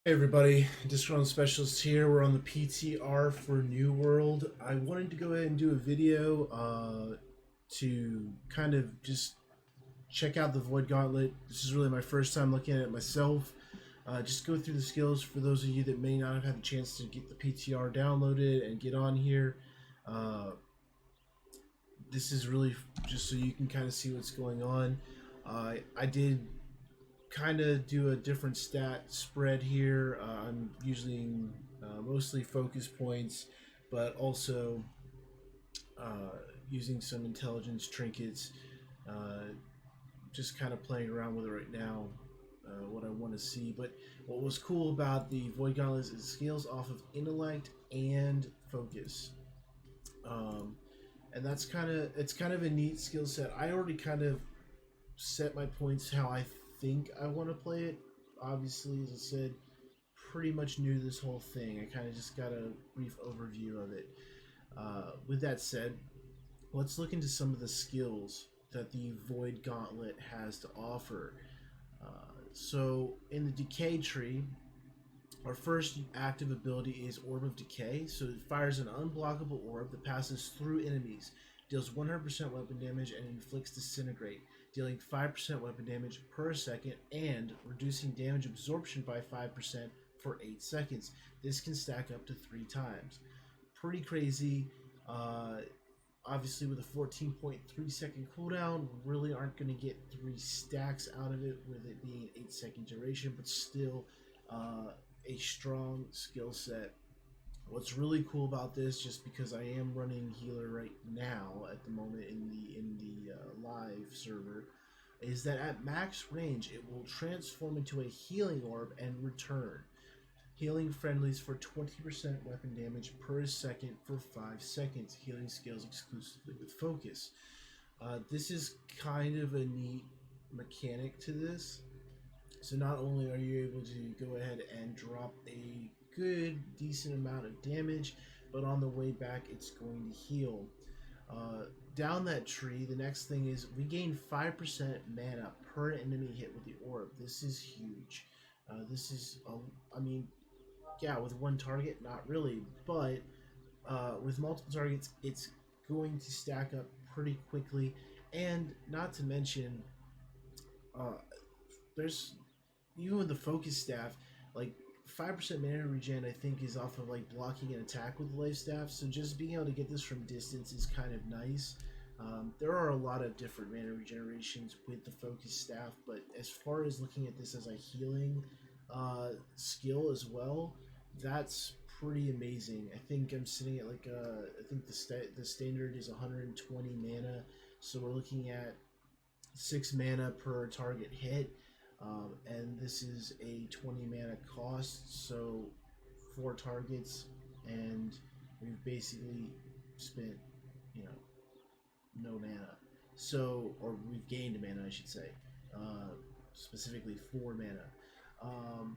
Hey everybody, Disgruntled Specialist here. We're on the PTR for New World. I wanted to go ahead and do a video to kind of just check out the Void Gauntlet. This is really my first time looking at it myself. Just go through the skills for those of you that may not have had a chance to get the PTR downloaded and get on here. Uh, this is really just so you can kind of see what's going on. I did kind of do a different stat spread here. I'm using mostly focus points, but also using some intelligence trinkets. Uh, just kind of playing around with it right now. What I want to see, but what was cool about the Void Gauntlet is it scales off of intellect and focus, um, and it's kind of a neat skill set. I already kind of set my points how I think I want to play it. Obviously, as I said, pretty much new to this whole thing. I kind of just got a brief overview of it. With that said, let's look into some of the skills that the Void Gauntlet has to offer. So, in the Decay tree, our first active ability is Orb of Decay. So, it fires an unblockable orb that passes through enemies, deals 100% weapon damage, and inflicts Disintegrate, dealing 5% weapon damage per second and reducing damage absorption by 5% for 8 seconds. This can stack up to 3 times. Pretty crazy. Uh, Obviously, with a 14.3-second cooldown, really aren't going to get 3 stacks out of it with it being an 8-second duration, but still a strong skill set. What's really cool about this, just because I am running healer right now at the moment in the live server, is that at max range it will transform into a healing orb and return, healing friendlies for 20% weapon damage per second for 5 seconds. Healing skills exclusively with focus. This is kind of a neat mechanic to this. So not only are you able to go ahead and drop a good, decent amount of damage, but on the way back, it's going to heal. Down that tree, the next thing is we gain 5% mana per enemy hit with the orb. This is huge. This is, I mean, yeah, with one target, not really, but with multiple targets, it's going to stack up pretty quickly. And not to mention, uh, there's even with the focus staff, like 5% mana regen, I think is off of like blocking and attack with the life staff. So just being able to get this from distance is kind of nice. There are a lot of different mana regenerations with the focus staff, but as far as looking at this as a healing skill as well, that's pretty amazing. I think I'm sitting at like I think the standard is 120 mana, so we're looking at 6 mana per target hit. And this is a 20 mana cost, so 4 targets, and we've basically spent, you know, no mana. So, or we've gained mana, I should say, specifically 4 mana. Um,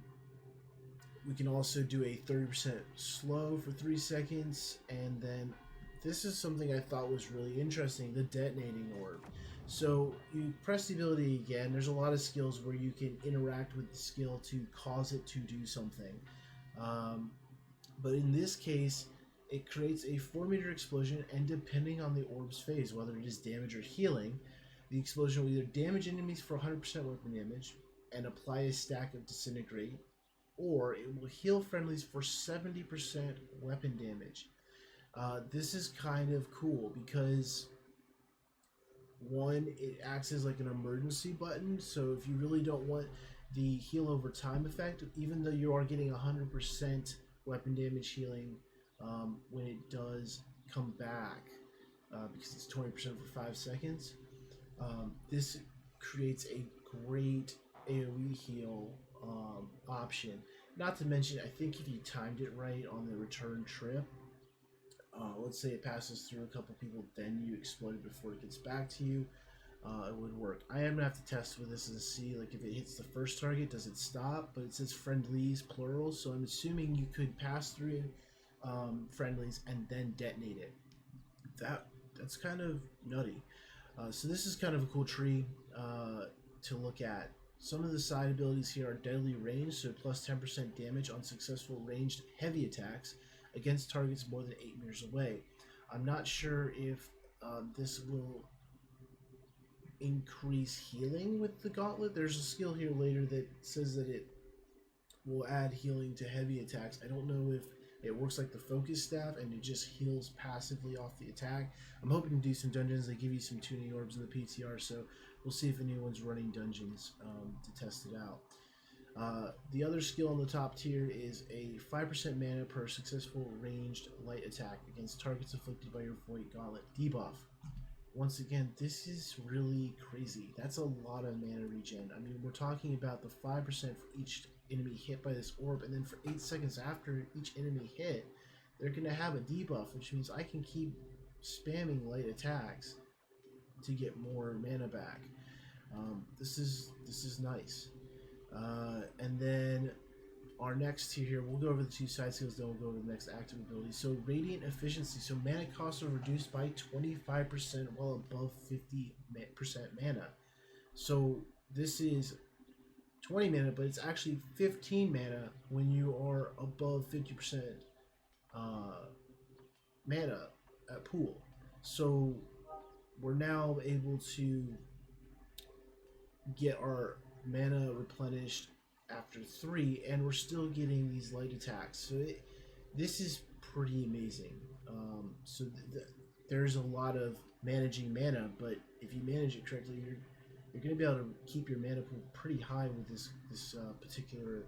we can also do a 30% slow for 3 seconds, and then this is something I thought was really interesting, the detonating orb. So you press the ability again, there's a lot of skills where you can interact with the skill to cause it to do something. Um, but in this case, it creates a 4-meter explosion, and depending on the orb's phase, whether it is damage or healing, the explosion will either damage enemies for 100% weapon damage and apply a stack of Disintegrate, or it will heal friendlies for 70% weapon damage. This is kind of cool because one, it acts as like an emergency button. So if you really don't want the heal over time effect, even though you are getting 100% weapon damage healing when it does come back, because it's 20% for 5 seconds, this creates a great AoE heal option. Not to mention, I think if you timed it right on the return trip, let's say it passes through a couple people, then you explode it before it gets back to you, it would work. I am gonna have to test with this and see, like, if it hits the first target, does it stop? But it says friendlies plural, so I'm assuming you could pass through friendlies and then detonate it. That's kind of nutty. So this is kind of a cool tree to look at. Some of the side abilities here are deadly range, so plus 10% damage on successful ranged heavy attacks against targets more than 8 meters away. I'm not sure if this will increase healing with the gauntlet. There's a skill here later that says that it will add healing to heavy attacks. I don't know if it works like the focus staff and it just heals passively off the attack. I'm hoping to do some dungeons. They give you some tuning orbs in the PTR, so we'll see if anyone's running dungeons to test it out. The other skill on the top tier is a 5% mana per successful ranged light attack against targets afflicted by your Void Gauntlet debuff. Once again, this is really crazy. That's a lot of mana regen. I mean, we're talking about the 5% for each enemy hit by this orb, and then for 8 seconds after each enemy hit, they're going to have a debuff, which means I can keep spamming light attacks to get more mana back. This is nice. And then our next tier here, we'll go over the 2 side skills, then we'll go over the next active ability. So Radiant Efficiency. So mana costs are reduced by 25% while above 50% mana. So this is 20 mana, but it's actually 15 mana when you are above 50% mana at pool. So we're now able to get our mana replenished after 3, and we're still getting these light attacks. So this is pretty amazing. So there's a lot of managing mana, but if you manage it correctly, you're going to be able to keep your mana pool pretty high with this particular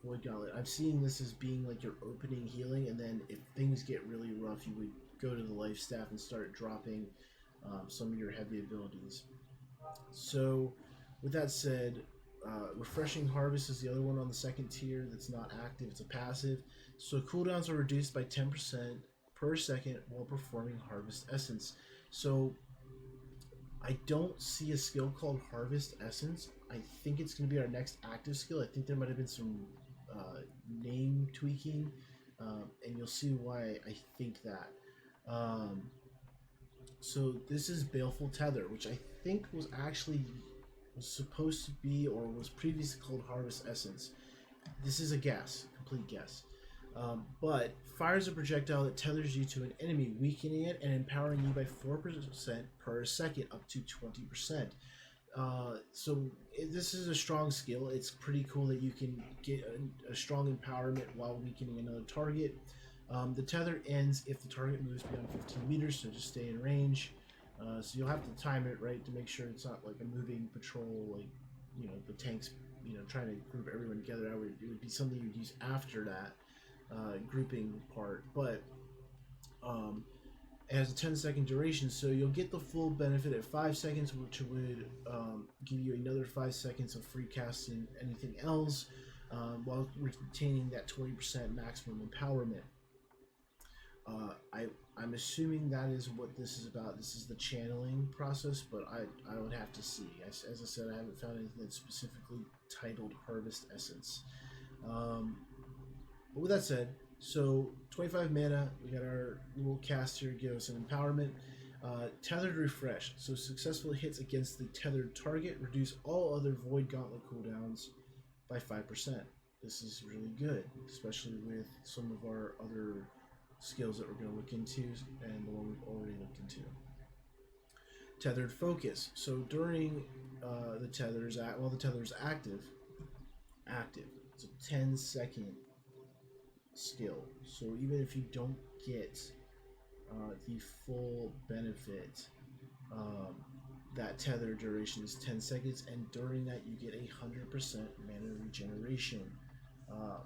Void Gauntlet. I'm seeing this as being like your opening healing, and then if things get really rough, you would go to the life staff and start dropping some of your heavy abilities. So with that said, Refreshing Harvest is the other one on the second tier that's not active. It's a passive. So cooldowns are reduced by 10% per second while performing Harvest Essence. So I don't see a skill called Harvest Essence. I think it's going to be our next active skill. I think there might have been some name tweaking, and you'll see why I think that. So this is Baleful Tether, which I think was supposed to be, or was previously called, Harvest Essence. This is a guess, complete guess. But fires a projectile that tethers you to an enemy, weakening it and empowering you by 4% per second, up to 20%. So this is a strong skill. It's pretty cool that you can get a strong empowerment while weakening another target. The tether ends if the target moves beyond 15 meters, so just stay in range. So you'll have to time it right to make sure it's not like a moving patrol, like, you know, the tanks, you know, trying to group everyone together. It would be something you'd use after that grouping part, but it has a 10-second duration, so you'll get the full benefit at 5 seconds, which would give you another 5 seconds of free casting anything else, while retaining that 20% maximum empowerment. I'm assuming that is what this is about. This is the channeling process, but I would have to see. As I said, I haven't found anything that's specifically titled Harvest Essence. But with that said, so 25 mana, we got our little cast here, give us an empowerment. Tethered Refresh, so successful hits against the tethered target reduce all other Void Gauntlet cooldowns by 5%. This is really good, especially with some of our other skills that we're going to look into, and the one we've already looked into. Tethered Focus, so during the tether's while the tether's active, it's a 10-second skill. So even if you don't get the full benefit, that tether duration is 10 seconds, and during that you get 100% mana regeneration,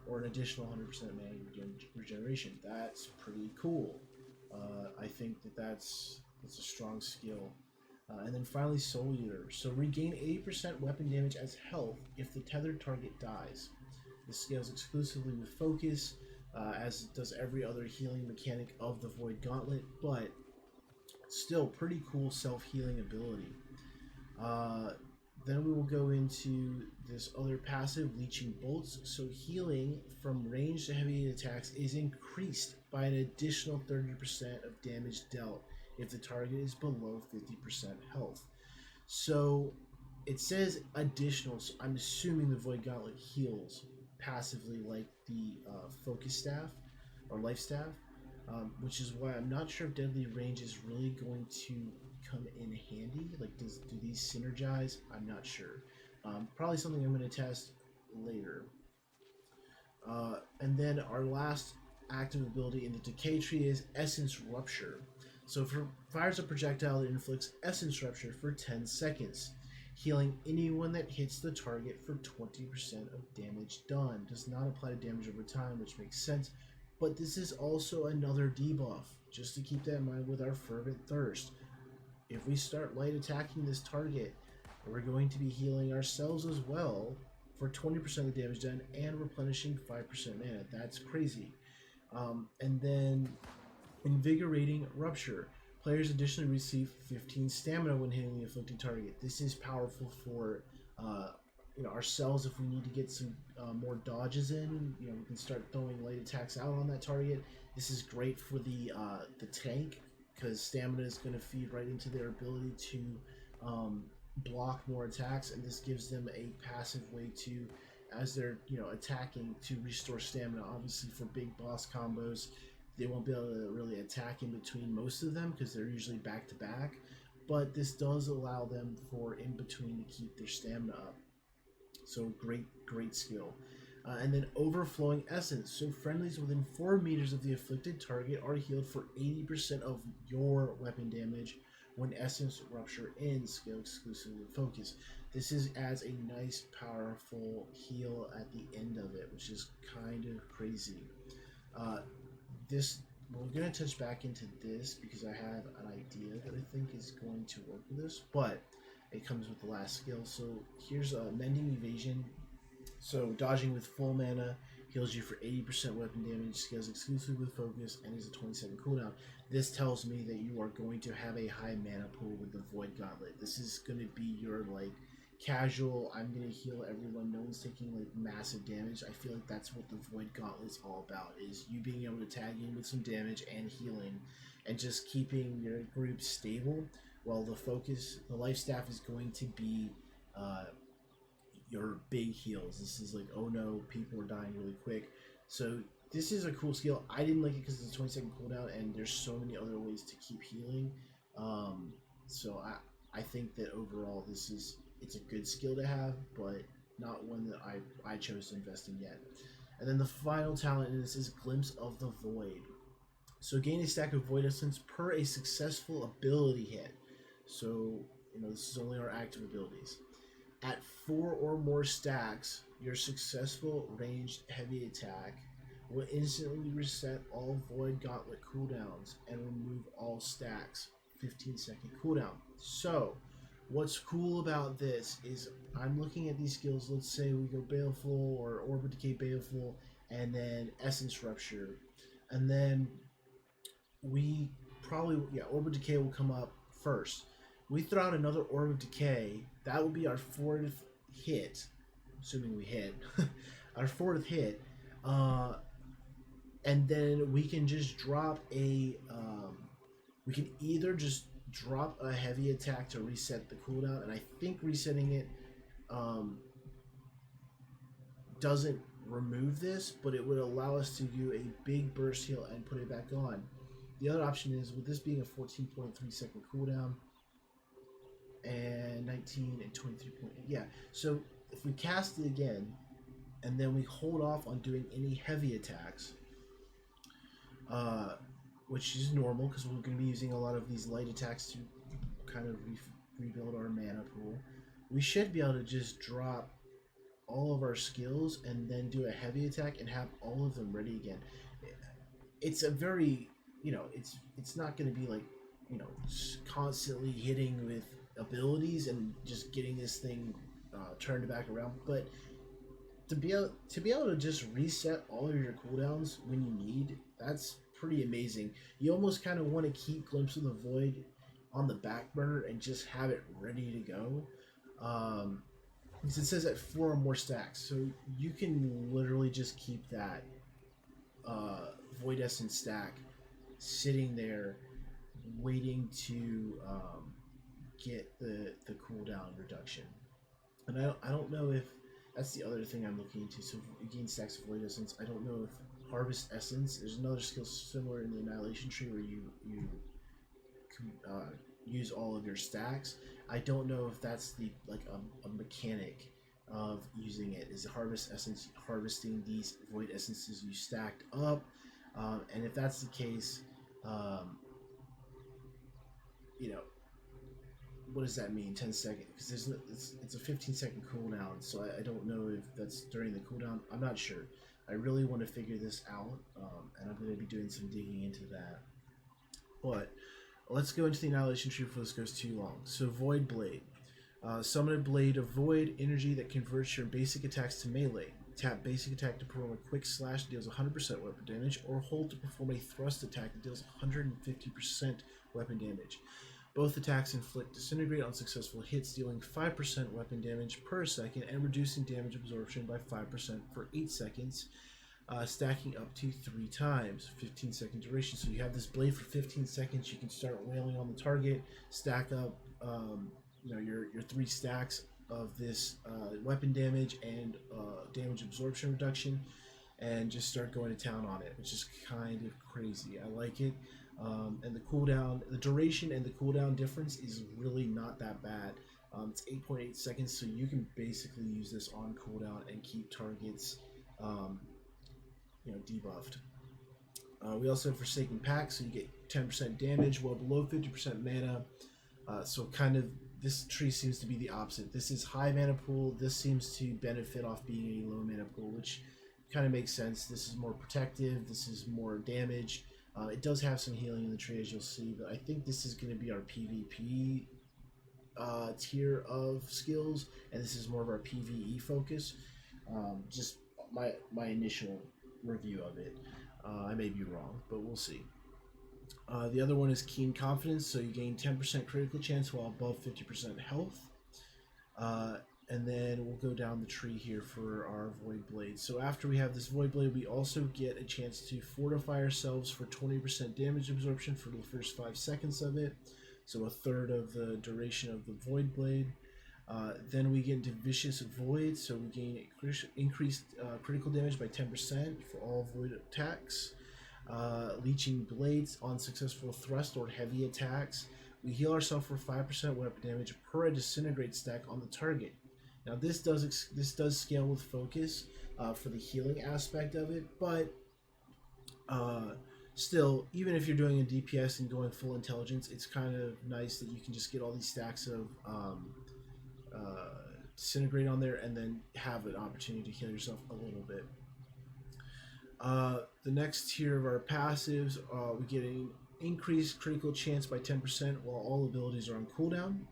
or an additional 100% mana regeneration. That's pretty cool. I think that's a strong skill. And then finally, Soul Eater. So regain 80% weapon damage as health if the tethered target dies. This scales exclusively with focus, as does every other healing mechanic of the Void Gauntlet, but still pretty cool self-healing ability. Then we will go into this other passive, Leaching Bolts. So healing from ranged to heavy attacks is increased by an additional 30% of damage dealt if the target is below 50% health. So it says additional, so I'm assuming the Void Gauntlet heals passively like the Focus Staff or Life Staff, which is why I'm not sure if Deadly Range is really going to come in handy. Like, do these synergize? I'm not sure. Probably something I'm going to test later. And then our last active ability in the Decay tree is Essence Rupture. So if it fires a projectile that inflicts Essence Rupture for 10 seconds, healing anyone that hits the target for 20% of damage done. Does not apply to damage over time, which makes sense, but this is also another debuff, just to keep that in mind with our Fervent Thirst. If we start light attacking this target, we're going to be healing ourselves as well for 20% of the damage done and replenishing 5% mana. That's crazy. And then Invigorating Rupture. Players additionally receive 15 stamina when hitting the afflicted target. This is powerful for ourselves if we need to get some more dodges in. We can start throwing light attacks out on that target. This is great for the tank because stamina is going to feed right into their ability to block more attacks, and this gives them a passive way to, as they're attacking, to restore stamina. Obviously, for big boss combos, they won't be able to really attack in between most of them because they're usually back to back, but this does allow them for in between to keep their stamina up. So great skill. And then Overflowing Essence. So friendlies within 4 meters of the afflicted target are healed for 80% of your weapon damage when Essence Rupture ends. Skill exclusive with Focus. This adds a nice powerful heal at the end of it, which is kind of crazy. We're going to touch back into this because I have an idea that I think is going to work with this, but it comes with the last skill. So here's a Mending Evasion. So dodging with full mana heals you for 80% weapon damage, scales exclusively with Focus, and is a 20-second cooldown. This tells me that you are going to have a high mana pool with the Void Gauntlet. This is going to be your casual, I'm going to heal everyone, no one's taking massive damage. I feel like that's what the Void Gauntlet's all about, is you being able to tag in with some damage and healing and just keeping your group stable, while the Life Staff is going to be your big heals. This is oh no, people are dying really quick. So this is a cool skill. I didn't like it because it's a 20-second cooldown and there's so many other ways to keep healing. So I think that overall it's a good skill to have, but not one that I chose to invest in yet. And then the final talent in this is Glimpse of the Void. So gain a stack of Void Essence per a successful ability hit. So this is only our active abilities. At 4 or more stacks, your successful ranged heavy attack will instantly reset all Void Gauntlet cooldowns and remove all stacks. 15-second cooldown. So what's cool about this is I'm looking at these skills. Let's say we go Baleful or Orb of Decay Baleful and then Essence Rupture, and then we probably Orb of Decay will come up first. We throw out another Orb of Decay. That would be our 4th hit, assuming we hit. Our 4th hit, and then we can just drop a. We can either just drop a heavy attack to reset the cooldown, and I think resetting it doesn't remove this, but it would allow us to do a big burst heal and put it back on. The other option is, with this being a 14.3 second cooldown and 19 and 23.8, so if we cast it again and then we hold off on doing any heavy attacks, which is normal because we're going to be using a lot of these light attacks to kind of rebuild our mana pool, we should be able to just drop all of our skills and then do a heavy attack and have all of them ready again. It's a very, it's not going to be constantly hitting with abilities and just getting this thing turned back around, but to be able to just reset all of your cooldowns when you need, that's pretty amazing. You almost kind of want to keep Glimpse of the Void on the back burner and just have it ready to go. Because it says at 4 or more stacks, so you can literally just keep that Void Essence stack sitting there waiting to get the cooldown reduction. And I don't know if that's the other thing I'm looking into. So you gain stacks of Void Essence. I don't know if Harvest Essence. There's another skill similar in the Annihilation tree where you use all of your stacks. I don't know if that's the like a mechanic of using it. Is Harvest Essence harvesting these Void Essences you stacked up? And if that's the case, um, you know, what does that mean? 10 seconds? Because it's a 15-second cooldown, so I don't know if that's during the cooldown. I'm not sure. I really want to figure this out, and I'm going to be doing some digging into that. But let's go into the Annihilation tree before this goes too long. So Void Blade. Summon a blade of void energy that converts your basic attacks to melee. Tap basic attack to perform a quick slash that deals 100% weapon damage, or hold to perform a thrust attack that deals 150% weapon damage. Both attacks inflict disintegrate on successful hits, dealing 5% weapon damage per second and reducing damage absorption by 5% for 8 seconds, stacking up to 3 times. 15-second duration. So you have this blade for 15 seconds. You can start wailing on the target, stack up your 3 stacks of this weapon damage and damage absorption reduction, and just start going to town on it, which is kind of crazy. I like it. And the cooldown, the duration and the cooldown difference is really not that bad. It's 8.8 seconds, so you can basically use this on cooldown and keep targets, debuffed. We also have Forsaken Pact, so you get 10% damage, well below 50% mana. So kind of this tree seems to be the opposite. This is high mana pool. This seems to benefit off being a low mana pool, which kind of makes sense. This is more protective. This is more damage. It does have some healing in the tree, as you'll see, but I think this is going to be our PvP tier of skills, and this is more of our PvE focus. Just my initial review of it. I may be wrong, but we'll see. The other one is Keen Confidence, so you gain 10% critical chance while above 50% health. And then we'll go down the tree here for our Void Blade. So after we have this Void Blade, we also get a chance to fortify ourselves for 20% damage absorption for the first 5 seconds of it. So a third of the duration of the Void Blade. Then we get into Vicious Void, so we gain increased critical damage by 10% for all Void attacks. Leaching Blades on successful thrust or heavy attacks. We heal ourselves for 5% weapon damage per a disintegrate stack on the target. Now this does scale with focus for the healing aspect of it, but still, even if you're doing a DPS and going full intelligence, it's kind of nice that you can just get all these stacks of disintegrate on there and then have an opportunity to heal yourself a little bit. The next tier of our passives, we get an increased critical chance by 10% while all abilities are on cooldown,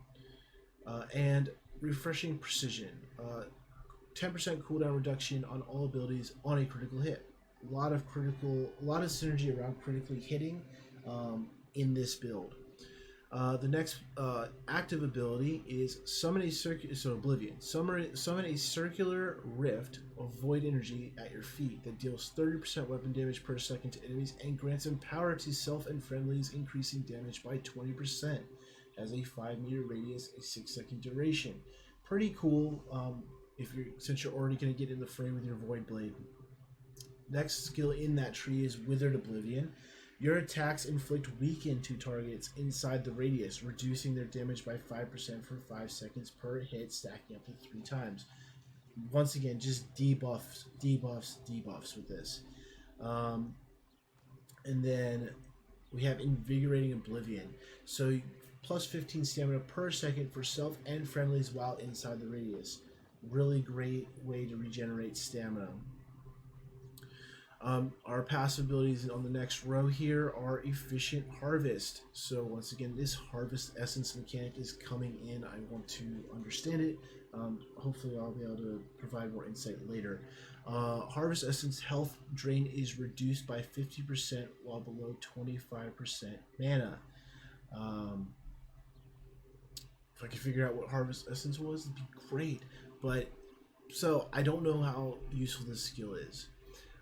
and Refreshing Precision, 10% cooldown reduction on all abilities on a critical hit. A lot of synergy around critically hitting in this build. The next active ability is Summon a Oblivion. Summon a circular rift of void energy at your feet that deals 30% weapon damage per second to enemies and grants power to self and friendlies, increasing damage by 20%. Has a 5-meter radius, a 6-second duration. Pretty cool. Since you're already going to get in the fray with your Void Blade. Next skill in that tree is Withered Oblivion. Your attacks inflict weaken to targets inside the radius, reducing their damage by 5% for 5 seconds per hit, stacking up to 3 times. Once again, just debuffs with this. And then we have Invigorating Oblivion. So plus 15 stamina per second for self and friendlies while inside the radius. Really great way to regenerate stamina. Our passive abilities on the next row here are Efficient Harvest. So once again, this Harvest Essence mechanic is coming in. I want to understand it. Hopefully I'll be able to provide more insight later. Harvest Essence health drain is reduced by 50% while below 25% mana. If I could figure out what Harvest Essence was, it'd be great. But, so, I don't know how useful this skill is.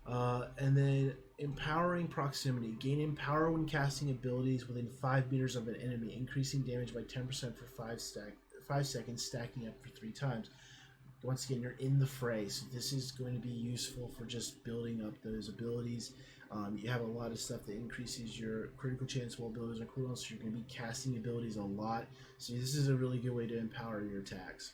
And then Empowering Proximity. Gain Empower when casting abilities within 5 meters of an enemy, increasing damage by 10% for 5 seconds, stacking up for 3 times. once again, you're in the fray, so this is going to be useful for just building up those abilities. You have a lot of stuff that increases your critical chance while abilities are cooldown, so you're going to be casting abilities a lot. So this is a really good way to empower your attacks.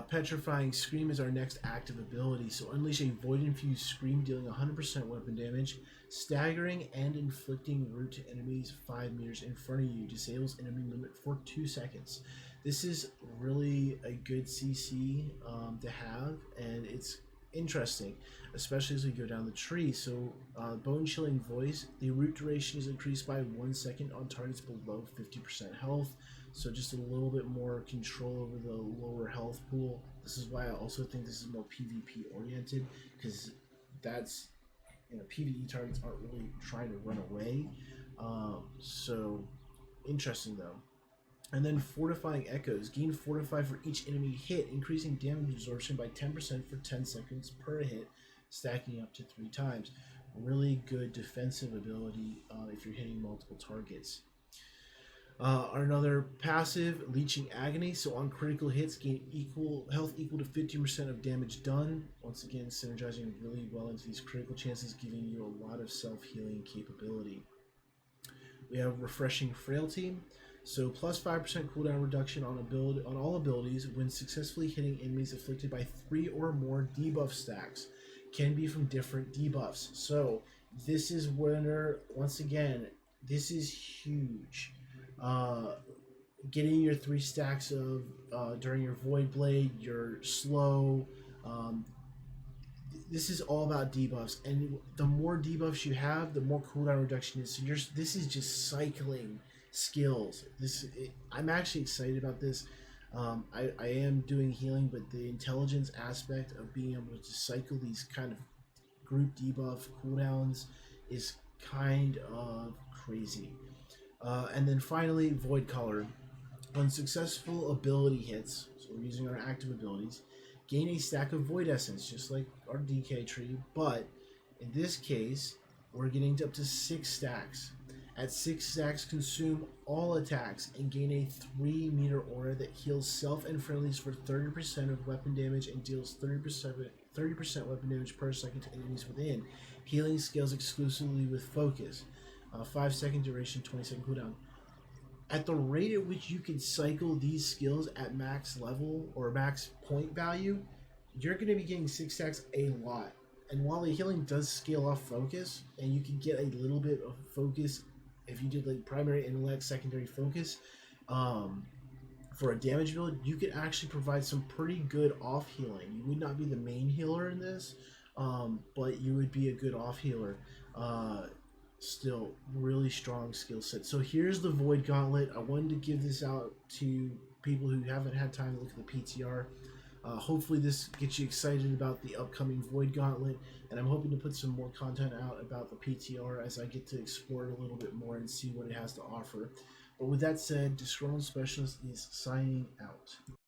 Petrifying Scream is our next active ability. So unleash a void-infused scream dealing 100% weapon damage, staggering and inflicting root to enemies 5 meters in front of you. Disables enemy limit for 2 seconds. This is really a good CC to have, and it's interesting, especially as we go down the tree. So Bone Chilling Voice, the root duration is increased by 1 second on targets below 50% health. So just a little bit more control over the lower health pool. This is why I also think this is more PvP oriented, because that's, PvE targets aren't really trying to run away. So interesting though. And then Fortifying Echoes. Gain Fortify for each enemy hit, increasing damage absorption by 10% for 10 seconds per hit, stacking up to 3 times. Really good defensive ability if you're hitting multiple targets. Another passive, Leaching Agony. So on critical hits, gain health equal to 50% of damage done. Once again, synergizing really well into these critical chances, giving you a lot of self-healing capability. We have Refreshing Frailty. So plus 5% cooldown reduction on all abilities when successfully hitting enemies afflicted by 3 or more debuff stacks. Can be from different debuffs. So this is where, once again, this is huge. Getting your 3 stacks of during your Void Blade, your slow. This is all about debuffs, and the more debuffs you have, the more cooldown reduction is. So this is just cycling skills. I'm actually excited about this. I am doing healing, but the intelligence aspect of being able to cycle these kind of group debuff cooldowns is kind of crazy. And then finally, Void Color. When successful ability hits, so we're using our active abilities, gain a stack of Void Essence, just like our DK tree, but in this case, we're getting up to 6 stacks. At 6 stacks, consume all attacks and gain a 3-meter aura that heals self and friendlies for 30% of weapon damage and deals 30% weapon damage per second to enemies within. Healing scales exclusively with focus. 5-second duration, 20-second cooldown. At the rate at which you can cycle these skills at max level or max point value, you're going to be getting 6 stacks a lot. And while the healing does scale off focus, and you can get a little bit of focus if you did like primary intellect, secondary focus, for a damage build, you could actually provide some pretty good off healing. You would not be the main healer in this, but you would be a good off healer. Still really strong skill set. So here's the Void Gauntlet. I wanted to give this out to people who haven't had time to look at the PTR. Hopefully this gets you excited about the upcoming Void Gauntlet, and I'm hoping to put some more content out about the PTR as I get to explore it a little bit more and see what it has to offer. But with that said, Disgruntled Specialist is signing out.